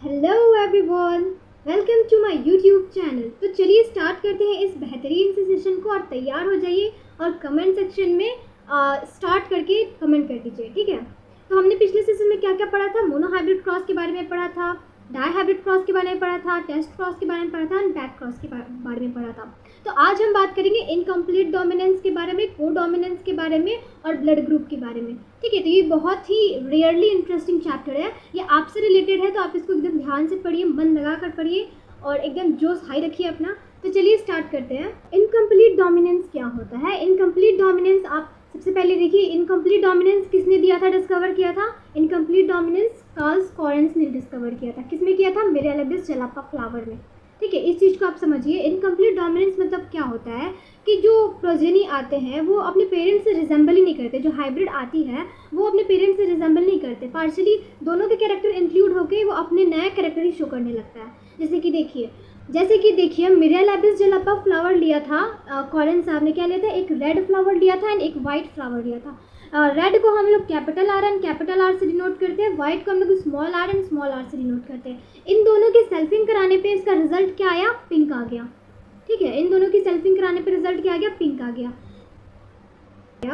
Hello everyone, welcome to my YouTube channel. तो चलिए start करते हैं इस बेहतरीन से सेशन को और तैयार हो जाइए और कमेंट सेक्शन में स्टार्ट करके कमेंट कर दीजिए, ठीक है। तो हमने पिछले सेशन में क्या क्या पढ़ा था? मोनो हाइब्रिड क्रॉस के बारे में पढ़ा था, डाई हाइब्रिड क्रॉस के बारे में पढ़ा था, टेस्ट क्रॉस के बारे में पढ़ा था एंड बैक क्रॉस के बारे में पढ़ा था। तो आज हम बात करेंगे इनकम्प्लीट डोमिनेंस के बारे में, को डोमिनेंस के बारे में और ब्लड ग्रुप के बारे में, ठीक है। तो ये बहुत ही रियरली इंटरेस्टिंग चैप्टर है, ये आपसे रिलेटेड है, तो आप इसको एकदम ध्यान से पढ़िए, मन लगा कर पढ़िए और एकदम जोश हाई रखिए अपना। तो चलिए स्टार्ट करते हैं। इनकम्प्लीट डोमिनेंस क्या होता है? इनकम्प्लीट डोमिनेंस आप सबसे पहले देखिए, इनकम्प्लीट डोमिनेंस किसने दिया था, डिस्कवर किया था? इनकम्प्लीट डोमिनेंस कार्ल कॉरेंस ने डिस्कवर किया था। किसमें किया था? मिरालेबिस जलापा फ्लावर में, ठीक है। इस चीज़ को आप समझिए। इनकम्प्लीट डोमिनेंस मतलब क्या होता है कि जो प्रोजेनी आते हैं वो अपने पेरेंट्स से रिजेंबल ही नहीं करते। जो हाइब्रिड आती है वो अपने पेरेंट्स से रिजेंबल नहीं करते, पार्शली दोनों के कैरेक्टर इंक्लूड होकर वो अपने नया कैरेक्टर ही शो करने लगता है। जैसे कि देखिए मिरालेबिस जलापा फ्लावर लिया था कॉरेन साहब ने, क्या लिया था? एक रेड फ्लावर लिया था एंड एक वाइट फ्लावर लिया था। रेड को हम लोग capital R and capital R से डिनोट करते हैं, वाइट को हम लोग small r and small r से डिनोट करते हैं। इन दोनों के सेल्फिंग कराने पे इसका रिजल्ट क्या आया? पिंक आ गया, ठीक है। इन दोनों की सेल्फिंग कराने पे रिजल्ट क्या आ गया? पिंक आ गया,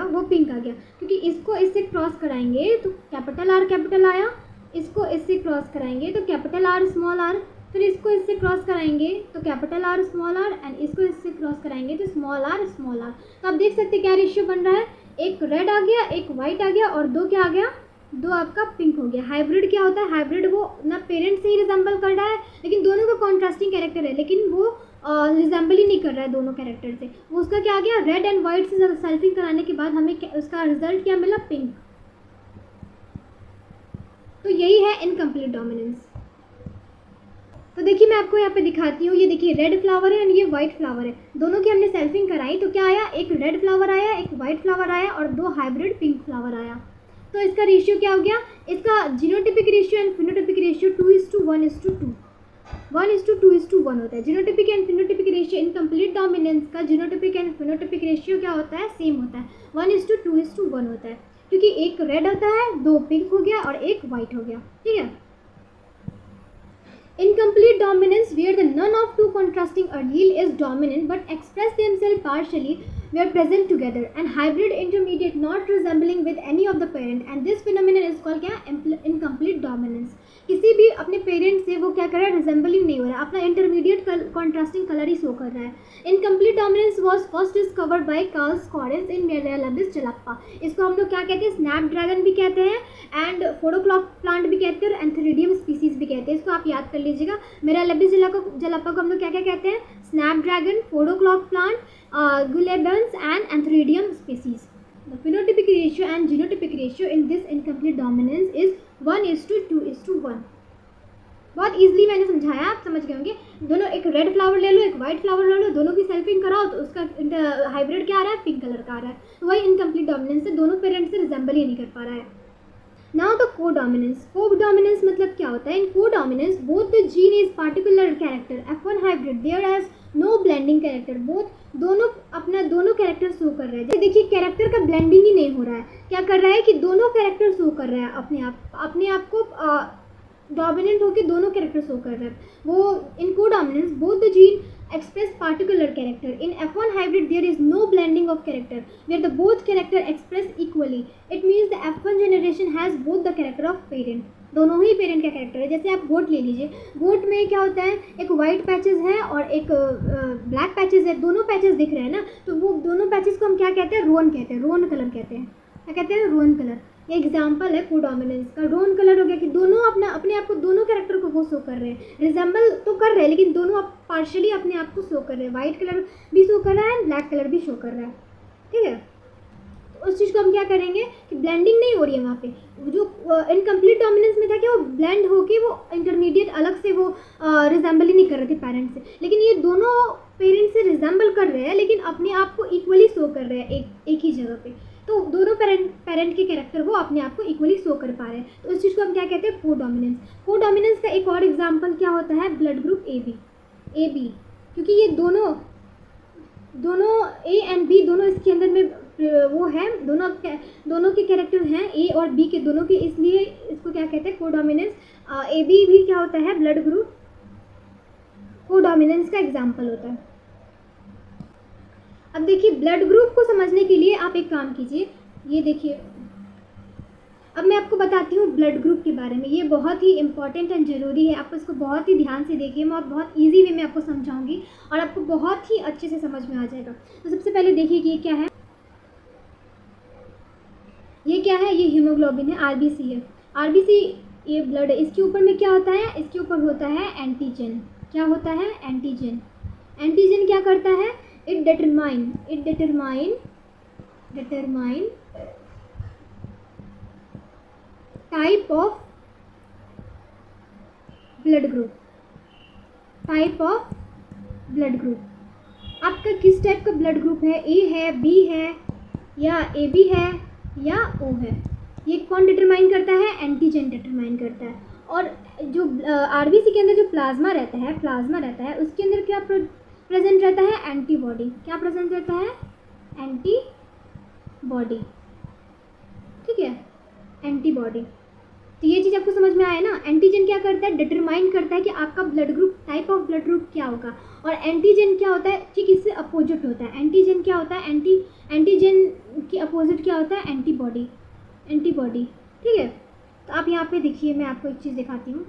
वो पिंक आ गया, क्योंकि इसको इससे क्रॉस कराएंगे तो कैपिटल आर आया, इसको इससे क्रॉस कराएंगे तो कैपिटल आर स्मॉल आर, फिर इसको इससे क्रॉस कराएंगे तो capital R small r and इसको इससे क्रॉस कराएंगे तो स्मॉल आर स्मॉल आर। तो आप देख सकते हैं क्या रेशियो बन रहा है, एक रेड आ गया, एक वाइट आ गया और दो क्या आ गया? दो आपका पिंक हो गया। हाइब्रिड क्या होता है? हाइब्रिड वो ना पेरेंट्स से ही रिजेंबल कर रहा है, लेकिन दोनों का कॉन्ट्रास्टिंग कैरेक्टर है, लेकिन वो रिजेंबल ही नहीं कर रहा है दोनों कैरेक्टर से। वो उसका क्या आ गया? रेड एंड वाइट से सेल्फिंग कराने के बाद हमें उसका रिजल्ट क्या मिला? पिंक। तो यही है इनकम्प्लीट डोमिनेंस। तो देखिए मैं आपको यहाँ पे दिखाती हूँ, ये देखिए रेड फ्लावर है और ये वाइट फ्लावर है, दोनों की हमने सेल्फिंग कराई तो क्या आया? एक रेड फ्लावर आया, एक वाइट फ्लावर आया और दो हाइब्रिड पिंक फ्लावर आया। तो इसका रेशियो क्या हो गया? इसका genotypic ratio and phenotypic ratio 2:1:2 1:2:1 होता है। Genotypic and phenotypic ratio incomplete dominance का जीनोटिपिक एंड फिनोटिपिक रेशियो क्या होता है? सेम होता है, 1:2:1 होता है, क्योंकि एक रेड होता है, दो पिंक हो गया और एक वाइट हो गया, ठीक है। Incomplete dominance where the none of two contrasting allele is dominant but express themselves partially were present together, and hybrid intermediate not resembling with any of the parent, and this phenomenon is called क्या? Incomplete dominance। किसी भी अपने parent से वो क्या कर रहा है? रिजेंबल ही नहीं हो रहा है, अपना इंटरमीडिएट कॉन्ट्रास्टिंग कलर ही शो कर रहा है। Incomplete dominance was first discovered by Carl Correns in Mirabilis jalapa. इसको हम लोग क्या कहते हैं? स्नैपड्रैगन भी कहते हैं एंड फोडोक्लॉक प्लांट भी कहते हैं और एंथेरिडियम स्पीसीज भी कहते हैं। इसको आप याद कर लीजिएगा। मिरालेबिस जलापा को हम लोग क्या क्या कहते हैं? स्नैपड्रैगन, फोडोक्लॉक प्लांट, गुलेबन्स and antheridium species. The phenotypic ratio and genotypic ratio in this incomplete dominance is 1:2:1। बहुत इजीली मैंने समझाया, आप समझ गए होंगे। दोनों, एक रेड फ्लावर ले लो, एक वाइट फ्लावर ले लो, दोनों की सेल्फिंग कराओ तो उसका हाइब्रिड क्या आ रहा है? पिंक कलर का आ रहा है। तो वही इनकम्प्लीट डोमिनेंस है, दोनों पेरेंट्स से रिजेंबल ही नहीं कर पा रहा है। Now the codominance. कोडोमिनेंस मतलब क्या होता है? In codominance both the gene is particular character F1 hybrid there is no blending character, दोनों कैरेक्टर शो कर रहे हैं। देखिए कैरेक्टर का ब्लेंडिंग ही नहीं हो रहा है, क्या कर रहा है कि दोनों कैरेक्टर शो कर रहा है अपने आप को डोमिनेंट होकर दोनों कैरेक्टर शो कर रहे हैं। वो in codominance both the gene express particular character. In F1 hybrid there is no blending of character where the both character express equally. It means the F1 generation has both the character of parent. दोनों ही parent का character है। जैसे आप गोट ले लीजिए, गोट में क्या होता है? एक वाइट पैचेस है और एक ब्लैक पैचेस है, दोनों पैचेस दिख रहे हैं ना, तो वो दोनों पैचेस को हम क्या कहते हैं? रोन कहते हैं, रोन कलर कहते हैं। क्या कहते हैं? रोन कलर। ये एग्जाम्पल है कोडोमिनेंस का। रोन कलर हो गया कि दोनों अपने आप को, दोनों कैरेक्टर को वो शो कर रहे हैं, रिजेंबल तो कर रहे हैं लेकिन दोनों पार्शियली अपने आप को शो कर रहे हैं। वाइट कलर भी शो कर रहा है, ब्लैक कलर भी शो कर रहा है, ठीक है। तो उस चीज़ को हम क्या करेंगे कि ब्लेंडिंग नहीं हो रही है वहाँ पे। जो इनकम्प्लीट डोमिनेंस में था क्या? वो ब्लेंड होके वो इंटरमीडिएट अलग से वो रिजेंबल ही नहीं कर रहे थे पेरेंट्स से, लेकिन ये दोनों पेरेंट्स से रिजेंबल कर रहे हैं लेकिन अपने आप को इक्वली शो कर रहे हैं एक ही जगह पे। तो दोनों पेरेंट के कैरेक्टर वो अपने आप को इक्वली शो कर पा रहे हैं। तो उस चीज़ को हम क्या कहते हैं? कोडोमिनेंस। कोडोमिनेंस का एक और एग्जांपल क्या होता है? ब्लड ग्रुप AB, क्योंकि ये दोनों A एंड B दोनों इसके अंदर में वो है, दोनों के कैरेक्टर हैं ए और बी के दोनों के, इसलिए इसको क्या कहते हैं, कोडोमिनेंस। ए बी भी क्या होता है, ब्लड ग्रुप कोडोमिनेंस का एग्जाम्पल होता है। अब देखिए ब्लड ग्रुप को समझने के लिए आप एक काम कीजिए, ये देखिए अब मैं आपको बताती हूँ ब्लड ग्रुप के बारे में। ये बहुत ही इंपॉर्टेंट एंड ज़रूरी है, आप इसको बहुत ही ध्यान से देखिए, मैं बहुत इजी वे में आपको समझाऊंगी और आपको बहुत ही अच्छे से समझ में आ जाएगा। तो सबसे पहले देखिए कि ये क्या है, ये क्या है, ये हीमोग्लोबिन है, आरबीसी है। आरबीसी ये ब्लड है, इसके ऊपर में क्या होता है, इसके ऊपर होता है एंटीजन। क्या होता है, एंटीजन। एंटीजन क्या करता है, it determine type of blood group, type of blood group. आपका किस टाइप का ब्लड ग्रुप है, ए है, बी है, या ए बी है, या ओ है, ये कौन डिटरमाइन करता है, एंटीजन डिटरमाइन करता है। और जो आरबीसी के अंदर जो प्लाज्मा रहता है उसके अंदर क्या प्रेजेंट रहता है, एंटीबॉडी। क्या प्रेजेंट रहता है, एंटीबॉडी, ठीक है, एंटीबॉडी। तो ये चीज़ आपको समझ में आया ना। एंटीजन क्या करता है, डिटरमाइन करता है कि आपका blood group, type of blood group क्या होगा। और एंटीजन क्या होता है, ठीक इससे अपोजिट होता है। एंटीजन क्या होता है, एंटीजन की अपोजिट क्या होता है, एंटीबॉडी, ठीक है। तो आप यहाँ पे देखिए, मैं आपको एक चीज़ दिखाती हूँ।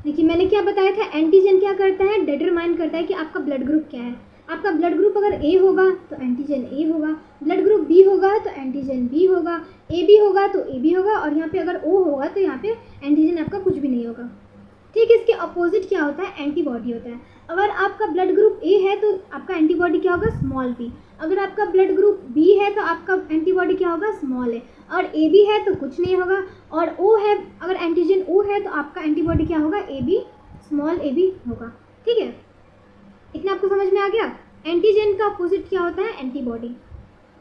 देखिए मैंने क्या बताया था, एंटीजन क्या करता है, डिटरमाइन करता है कि आपका ब्लड ग्रुप क्या है। आपका ब्लड ग्रुप अगर ए होगा तो एंटीजन ए होगा, ब्लड ग्रुप बी होगा तो एंटीजन बी होगा, ए बी होगा तो ए बी होगा, और यहाँ पे अगर ओ होगा तो यहाँ पे एंटीजन आपका कुछ भी नहीं होगा। ठीक, इसके अपोजिट क्या होता है, एंटीबॉडी होता है। अगर आपका ब्लड ग्रुप ए है तो आपका एंटीबॉडी क्या होगा, स्मॉल बी। अगर आपका ब्लड ग्रुप बी है तो आपका एंटीबॉडी क्या होगा, स्मॉल है। और ए बी है तो कुछ नहीं होगा। और ओ है, अगर एंटीजन ओ है तो आपका एंटीबॉडी क्या होगा, A B, small A B होगा। ठीक है, इतना आपको समझ में आ गया। एंटीजन का अपोजिट क्या होता है, एंटीबॉडी।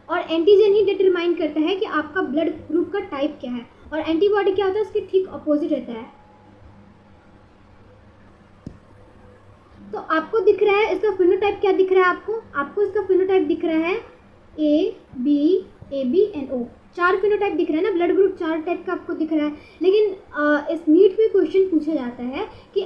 और एंटीजन ही डिटरमाइन करता है कि आपका ब्लड ग्रुप का टाइप क्या है, और एंटीबॉडी क्या होता है, उसके ठीक अपोजिट रहता है। तो आपको दिख रहा है इसका फिनोटाइप, क्या दिख रहा है आपको इसका फिनोटाइप दिख रहा है A B and O, 4 phenotype दिख रहा है ना, ब्लड ग्रुप 4 टाइप का आपको दिख रहा है। लेकिन इस नीट में क्वेश्चन पूछा जाता है कि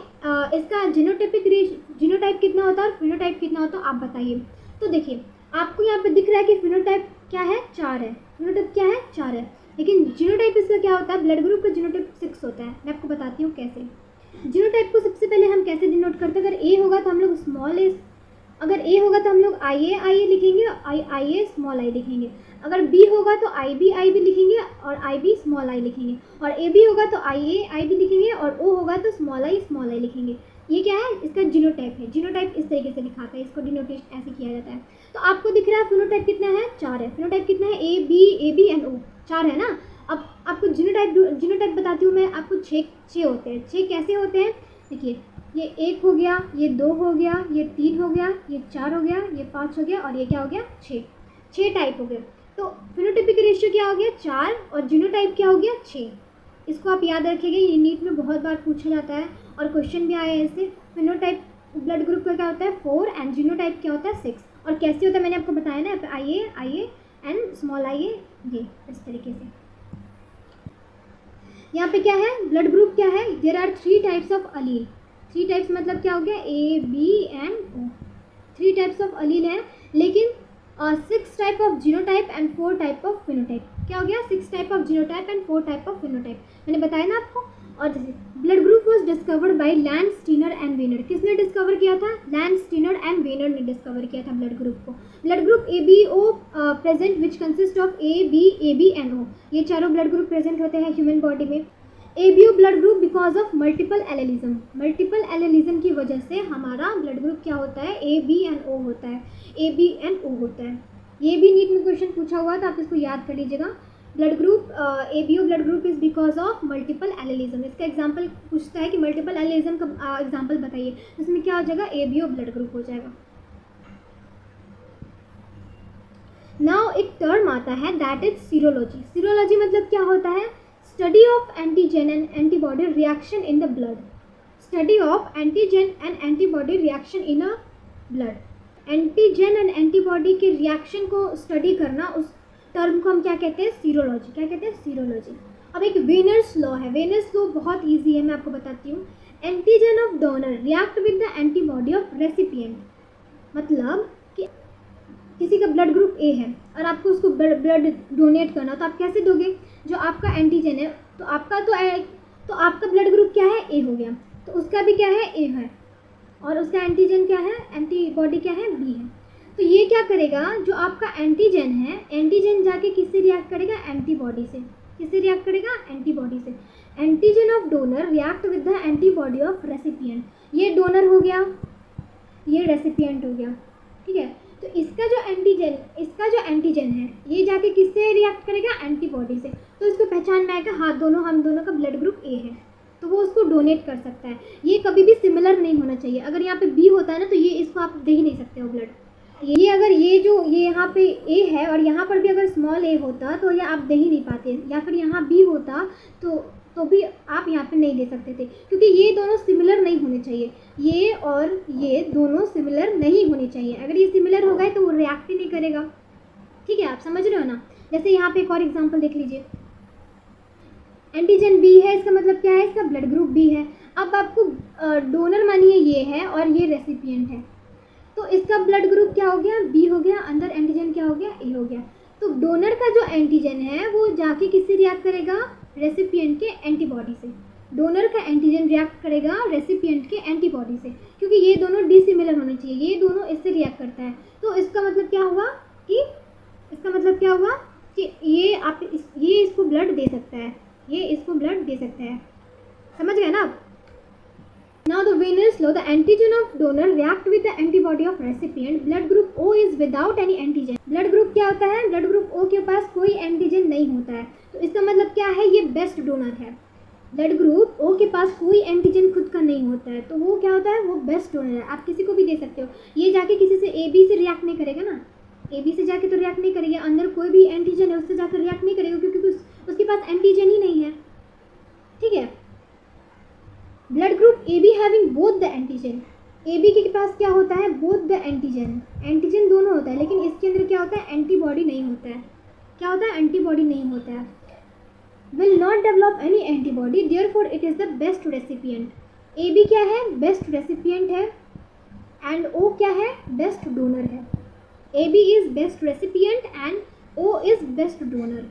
इसका जीनोटाइप कितना होता है और फिनोटाइप कितना होता है, आप बताइए। तो देखिए आपको यहाँ पे दिख रहा है कि फिनोटाइप क्या है, 4 है। फिनोटाइप क्या है, 4 है। लेकिन जीनोटाइप इसका क्या होता है, ब्लड ग्रुप का जीनोटाइप 6 होता है। मैं आपको बताती हूँ कैसे। जीनोटाइप को सबसे पहले हम कैसे डिनोट करते हैं, अगर ए होगा तो हम लोग स्मॉल ए, अगर ए होगा तो हम लोग आई ए लिखेंगे, आई ए स्मॉल आई लिखेंगे। अगर बी होगा तो आई बी लिखेंगे और आई बी स्मॉल आई लिखेंगे। और ए बी होगा तो आई बी लिखेंगे, और ओ होगा तो स्मॉल आई लिखेंगे। ये क्या है, इसका जीनोटाइप है। जीनोटाइप इस तरीके से लिखाता है, इसको डिनोटेशन ऐसे किया जाता है। तो आपको दिख रहा है फिनोटाइप कितना है, 4 है। फिनोटाइप कितना है, ए बी एंड ओ, 4 है ना। अब आपको जीनोटाइप बताती हूँ मैं आपको। 6 होते हैं। 6 कैसे होते हैं, देखिए ये 1 हो गया, ये 2 हो गया, ये 3 हो गया, ये 4 हो गया, ये 5 हो गया, और ये क्या हो गया, 6 टाइप हो गया। तो फिनोटाइपिक रेशियो क्या हो गया, 4, और जीनोटाइप क्या हो गया, 6। इसको आप याद रखिएगा, ये नीट में बहुत बार पूछा जाता है और क्वेश्चन भी आया है इससे। फिनोटाइप ब्लड ग्रुप का क्या होता है, 4, एंड जीनोटाइप क्या होता है, 6। और कैसे होता है मैंने आपको बताया ना, आई ए एंड स्मॉल आई ए, ये इस तरीके से। यहाँ पे क्या है, ब्लड ग्रुप क्या है, there are 3 types of allele. 3 types मतलब क्या हो गया, A B and O, 3 types of allele है। लेकिन 6 type of genotype and 4 type of phenotype. क्या हो गया, 6 type of genotype and 4 type of phenotype, मैंने बताया ना आपको। और जैसे blood group was discovered by Landsteiner and Wiener. किसने डिस्कवर किया था, लैंड स्टीनर एंड वेनर ने डिस्कवर किया था ब्लड ग्रुप को। Blood group A B O present which consist of A B and O, ये चारों ब्लड ग्रुप प्रेजेंट होते हैं ह्यूमन बॉडी में। ABO blood group because of multiple allelism की वजह से हमारा ब्लड ग्रुप क्या होता है, ए बी एंड ओ होता है, ए बी एंड ओ होता है। ये भी नीट में क्वेश्चन पूछा हुआ था, आप इसको याद कर लीजिएगा। Blood group ABO blood group is because of multiple allelism. इसका एग्जाम्पल पूछता है कि मल्टीपल एलेलिज्म का एग्जाम्पल बताइए, इसमें क्या हो जाएगा, एबीओ ब्लड ग्रुप हो जाएगा। नाउ एक टर्म आता है दैट इज सीरोलॉजी। सीरोलॉजी मतलब क्या होता है, study of antigen and antibody reaction in the blood, study of antigen and antibody reaction in a blood, antigen and antibody के रिएक्शन को स्टडी करना, उस टर्म को हम क्या कहते हैं, सीरोलॉजी। क्या कहते हैं, सीरोलॉजी। अब एक वेनर्स लॉ है, वेनर्स लॉ बहुत ईजी है, मैं आपको बताती हूँ। Antigen of donor react with the antibody of recipient, मतलब कि किसी का ब्लड ग्रुप ए है और आपको उसको ब्लड डोनेट करना, तो आप कैसे दोगे, जो आपका एंटीजन है तो आपका ब्लड ग्रुप क्या है, ए हो गया, तो उसका भी क्या है, ए है, और उसका एंटीजन क्या है, एंटीबॉडी क्या है, बी है। तो ये क्या करेगा, जो आपका एंटीजन है, एंटीजन जाके किससे रिएक्ट करेगा, एंटीबॉडी से। किससे रिएक्ट करेगा, एंटीबॉडी से। Antigen of donor react with the antibody of recipient, ये डोनर हो गया, ये रेसिपिएंट हो गया, ठीक है। तो इसका जो एंटीजन है ये जाके किससे रिएक्ट करेगा, एंटीबॉडी से। तो इसको पहचान में आएगा, हाँ हम दोनों का ब्लड ग्रुप ए है, तो वो उसको डोनेट कर सकता है। ये कभी भी सिमिलर नहीं होना चाहिए। अगर यहाँ पे बी होता है ना, तो ये इसको आप दे ही नहीं सकते हो ब्लड। ये अगर ये यहाँ पे ए है और यहाँ पर भी अगर स्मॉल ए होता तो ये आप दे ही नहीं पाते, या फिर यहाँ बी होता तो भी आप यहाँ पे नहीं दे सकते थे, क्योंकि ये दोनों सिमिलर नहीं होने चाहिए। ये और ये दोनों सिमिलर नहीं होने चाहिए। अगर ये सिमिलर हो गए तो वो रिएक्ट ही नहीं करेगा, ठीक है। आप समझ रहे हो ना। जैसे यहाँ पे एक और एग्जांपल देख लीजिए, एंटीजन बी है, इसका मतलब क्या है, इसका ब्लड ग्रुप बी है। अब आपको डोनर मानिए ये है और ये रेसिपिएंट है, तो इसका ब्लड ग्रुप क्या हो गया, बी हो गया, अंदर एंटीजन क्या हो गया, ए हो गया। तो डोनर का जो एंटीजन है वो जाके किससे रिएक्ट करेगा, रेसिपिएंट के एंटीबॉडी से। डोनर का एंटीजन रिएक्ट करेगा रेसिपिएंट के एंटीबॉडी से, क्योंकि ये दोनों डिसिमिलर होने चाहिए, ये दोनों इससे रिएक्ट करता है। तो इसका मतलब क्या हुआ कि ये इसको ब्लड दे सकता है, ये इसको ब्लड दे सकता है। समझ गए ना आप। Now the Wiener's law, the antigen of donor react with the antibody of recipient. Blood group O is without any antigen. Blood group क्या होता है, blood group O के पास कोई एंटीजन नहीं होता है, तो इसका मतलब क्या है, ये बेस्ट डोनर है। ब्लड ग्रुप O के पास कोई एंटीजन खुद का नहीं होता है, तो वो क्या होता है, वो बेस्ट डोनर है। आप किसी को भी दे सकते हो, ये जाके किसी से AB से रिएक्ट नहीं करेगा ना, AB से जाके तो रिएक्ट नहीं करेगा, अंदर कोई भी एंटीजन है उससे जाकर रिएक्ट नहीं करेगा, क्योंकि उसके पास एंटीजन ही नहीं है, ठीक है। Blood group AB having both the antigen, AB के पास क्या होता है, बोथ द एंटीजन दोनों होता है, लेकिन इसके अंदर क्या होता है, एंटीबॉडी नहीं होता है। क्या होता है, एंटीबॉडी नहीं होता है। Will not develop any antibody, therefore it is the best recipient. AB क्या है, बेस्ट रेसिपिएंट है, एंड O क्या है, बेस्ट डोनर है। AB is best recipient and O is best donor.